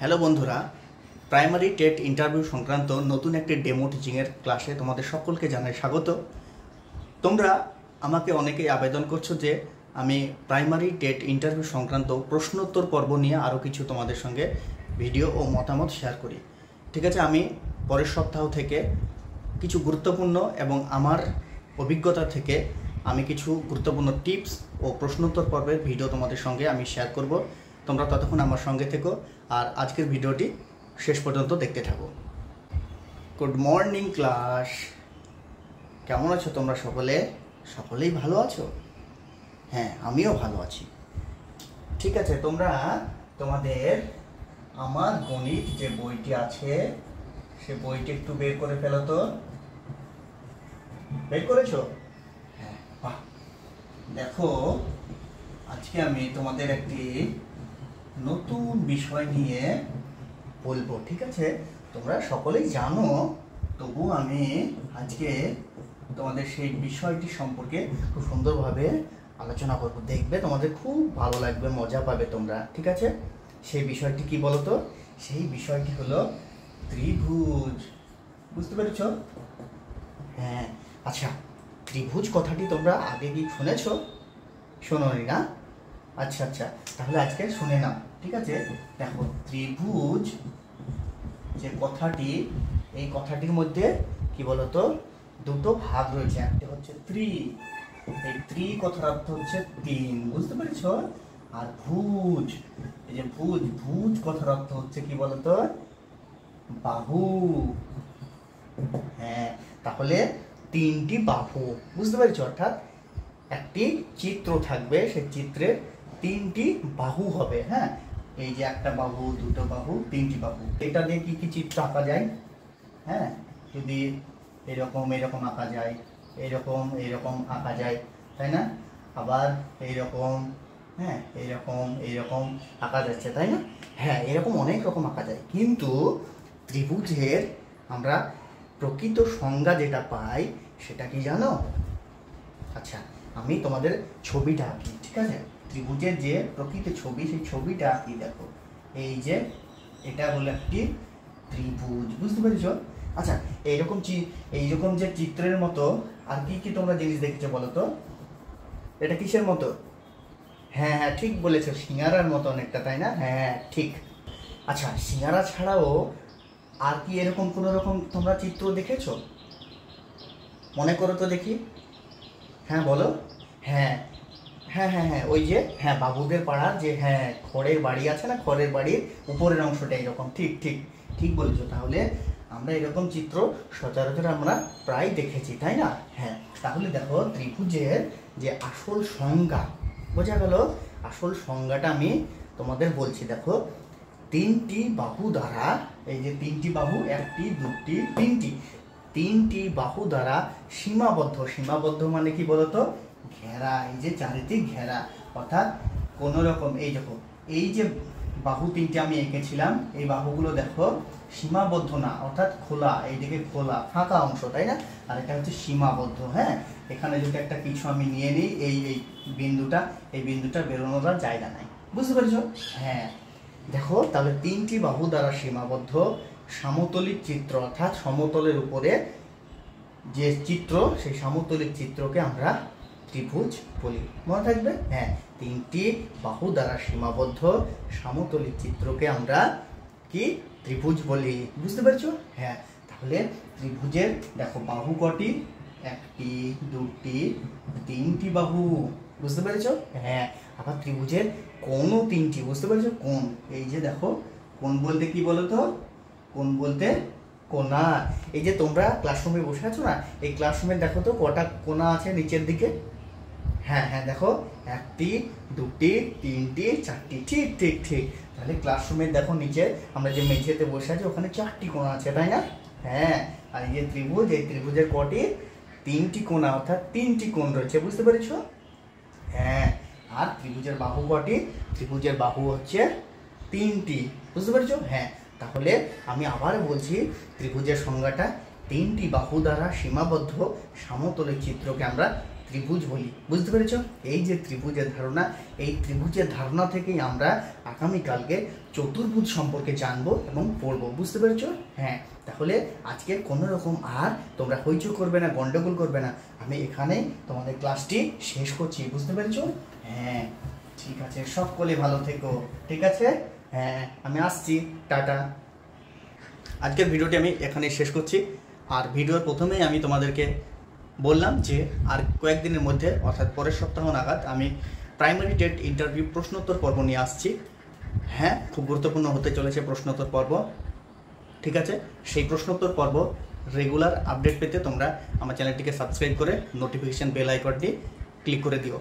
Hello বন্ধুরা, primary TET interview সংক্রান্ত নতুন একটি ডেমো টিচিংয়ের ক্লাসে তোমাদের সকলকে জানাই স্বাগত। তোমরা আমাকে অনেকেই আবেদন করছো যে আমি প্রাইমারি টেট ইন্টারভিউ সংক্রান্ত প্রশ্নোত্তর পর্ব নিয়ে আরও কিছু তোমাদের সঙ্গে ভিডিও ও মতামত শেয়ার করি। ঠিক আছে, আমি পরের সপ্তাহ থেকে কিছু গুরুত্বপূর্ণ এবং আমার অভিজ্ঞতা থেকে আমি কিছু গুরুত্বপূর্ণ টিপস ও প্রশ্নোত্তর পর্বের ভিডিও তোমাদের সঙ্গে আমি শেয়ার করব। তোমরা ততক্ষণ আমার সঙ্গে থেকো আর আজকের ভিডিওটি শেষ পর্যন্ত দেখতে থাকো। গুড মর্নিং ক্লাস, কেমন আছো তোমরা? সকলেই ভালো আছো? হ্যাঁ, আমিও ভালো আছি। ঠিক আছে, তোমরা তোমাদের আমার গণিত যে বইটি আছে সে বইটি একটু বের করে ফেলো তো। বের করেছো? হ্যাঁ, বাহ। দেখো, আজকে আমি তোমাদের একটি নতুন বিষয় নিয়ে বলবো। ঠিক আছে, তোমরা সকলেই জানো, তবু আমি আজকে তোমাদের সেই বিষয়টি সম্পর্কে খুব সুন্দরভাবে আলোচনা করবো। দেখবে তোমাদের খুব ভালো লাগবে, মজা পাবে তোমরা। ঠিক আছে, সেই বিষয়টি কি বলো তো? সেই বিষয়টি হলো ত্রিভুজ। বুঝতে পেরেছ? হ্যাঁ, আচ্ছা, ত্রিভুজ কথাটি তোমরা আগে কি শুনেছো? শোনোনি না? আচ্ছা, তাহলে আজকে শুনে নাও। ঠিক আছে, দেখো, ত্রিভুজ যে কথাটি, এই কথাটির মধ্যে কি বলতো দুটো ভাগ রয়েছে। একটা হচ্ছে ত্রি, এই ত্রি কথার অর্থ হচ্ছে তিন। বুঝতে পেরেছ? আর ভুজ, এই যে ভুজ কথার অর্থ হচ্ছে কি বলতো বাহু। হ্যাঁ, তাহলে তিনটি বাহু। বুঝতে পেরেছ? অর্থাৎ একটি চিত্র থাকবে, সেই চিত্রের তিনটি বাহু হবে। হ্যাঁ, এই যে একটা বাহু, দুটো বাহু, তিনটি বাহু। এটা দিয়ে কি কি চিত্র আঁকা যায়? হ্যাঁ, যদি এরকম আঁকা যায়, এইরকম আঁকা যায়, তাই না? আবার এইরকম, হ্যাঁ, এইরকম আঁকা যাচ্ছে, তাই না? হ্যাঁ, এরকম অনেক রকম আঁকা যায়। কিন্তু ত্রিভুজের আমরা প্রকৃত সংজ্ঞা যেটা পাই সেটা কি জানো? আচ্ছা, আমি তোমাদের ছবিটা আঁকি। ঠিক আছে, ত্রিভুজের যে প্রকৃত ছবি, সেই ছবিটা আঁকি। দেখো, এই যে এটা হলো একটি ত্রিভুজ। বুঝতে পেরেছ? আচ্ছা, এইরকম যে চিত্রের মতো আর কি কি তোমরা জিনিস দেখেছো বলো তো? এটা কিসের মতো? হ্যাঁ, ঠিক বলেছো, সিঙ্গারার মতো অনেকটা, তাই না? হ্যাঁ, ঠিক। আচ্ছা, সিঙ্গারা ছাড়াও আর কি এরকম কোনো রকম তোমরা চিত্র দেখেছো? মনে করো তো দেখি। হ্যাঁ, বলো। হ্যাঁ, ওই যে, হ্যাঁ, বাবুদের পাড়ার যে, হ্যাঁ, খড়ের বাড়ি আছে না, খড়ের বাড়ির উপরের অংশটা এরকম। ঠিক বলেছো। তাহলে আমরা এরকম চিত্র সচরাচর আমরা প্রায় দেখেছি, তাই না? হ্যাঁ, তাহলে দেখো, ত্রিভুজের যে আসল সংজ্ঞা, বোঝা গেল? আসল সংজ্ঞাটা আমি তোমাদের বলছি। দেখো, তিনটি বাহু দ্বারা, এই যে তিনটি বাহু, একটি, দুটি, তিনটি বাহু দ্বারা সীমাবদ্ধ মানে কি বলতো? ঘেরা। এই যে চারিদিক ঘেরা, অর্থাৎ কোন রকম, এই দেখো, এই যে বাহু তিনটি আমি এঁকেছিলাম, এই বাহুগুলো দেখো সীমাবদ্ধ না, অর্থাৎ খোলা, এইদিকে খোলা ফাঁকা অংশ, তাই না? আর এটা হচ্ছে সীমাবদ্ধ। হ্যাঁ, এখানে যদি একটা কিছু আমি নিয়ে নিই, এই বিন্দুটা বেরোনোর জায়গা নাই। বুঝতে পেরেছো? হ্যাঁ, দেখো, তাহলে তিনটি বাহু দ্বারা সীমাবদ্ধ সমতলিক চিত্র, অর্থাৎ সমতলের উপরে যে চিত্র, সেই সমতলিক চিত্রকে আমরা ত্রিভুজ বলি। মনে থাকবে? হ্যাঁ, তিনটি বাহু দ্বারা সীমাবদ্ধ সমতলিক চিত্রকে আমরা কি ত্রিভুজ বলি। বুঝতে পেরেছো? হ্যাঁ, তাহলে ত্রিভুজের দেখো বাহু কটি? একটি, দুটি, তিনটি বাহু। বুঝতে পেরেছো? হ্যাঁ, আবার ত্রিভুজের কোণও তিনটি। বুঝতে পেরেছো? কোণ, এই যে দেখো, কোণ বলতে কি বলতো? কোণ বলতে কোণা। এই যে তোমরা ক্লাসরুমে বসে আছো না, এই ক্লাসরুমে দেখো তো কটা কোণা আছে নিচের দিকে? হ্যাঁ, দেখো, একটি, দুটি, তিনটি, চারটি। ঠিক। তাহলে ক্লাসরুমে দেখো, নিচে আমরা যে মেঝেতে বসে আছি ওখানে চারটি কোণা আছে, তাই না? হ্যাঁ, আর এই যে ত্রিভুজ, এই ত্রিভুজের কটি? তিনটি কোণা, অর্থাৎ তিনটি কোণ রয়েছে। বুঝতে পেরেছো? হ্যাঁ, আর ত্রিভুজের বাহু কটি? ত্রিভুজের বাহু হচ্ছে তিনটি। বুঝতে পেরেছো? হ্যাঁ, তাহলে আমি আবার বলছি, ত্রিভুজের সংজ্ঞাটা তিনটি বাহু দ্বারা সীমাবদ্ধ সমতলের চিত্রকে আমরা ত্রিভুজ বলি। বুঝতে পেরেছ? এই যে ত্রিভুজের ধারণা, এই ত্রিভুজের ধারণা থেকেই আমরা আগামীকালকে চতুর্ভুজ সম্পর্কে জানবো এবং পড়বো। বুঝতে পেরেছ? হ্যাঁ, তাহলে আজকে কোনো রকম আর তোমরা হইচই করবে না, গন্ডগোল করবে না। আমি এখানেই তোমাদের ক্লাসটি শেষ করছি। বুঝতে পেরেছ? হ্যাঁ, ঠিক আছে, সকলে ভালো থেকো। ঠিক আছে, হ্যাঁ, আমি আসছি, টাটা। আজকের ভিডিওটি আমি এখানেই শেষ করছি। আর ভিডিওর প্রথমেই আমি তোমাদেরকে বললাম যে আর কয়েকদিনের মধ্যে অর্থাৎ পরের সপ্তাহ নাগাদ আমি প্রাইমারি টেট ইন্টারভিউ প্রশ্নোত্তর পর্ব নিয়ে আসছি। হ্যাঁ, খুব গুরুত্বপূর্ণ হতে চলেছে প্রশ্নোত্তর পর্ব। ঠিক আছে, সেই প্রশ্নোত্তর পর্ব রেগুলার আপডেট পেতে তোমরা আমার চ্যানেলটিকে সাবস্ক্রাইব করে নোটিফিকেশান বেল আইকনটি ক্লিক করে দিও।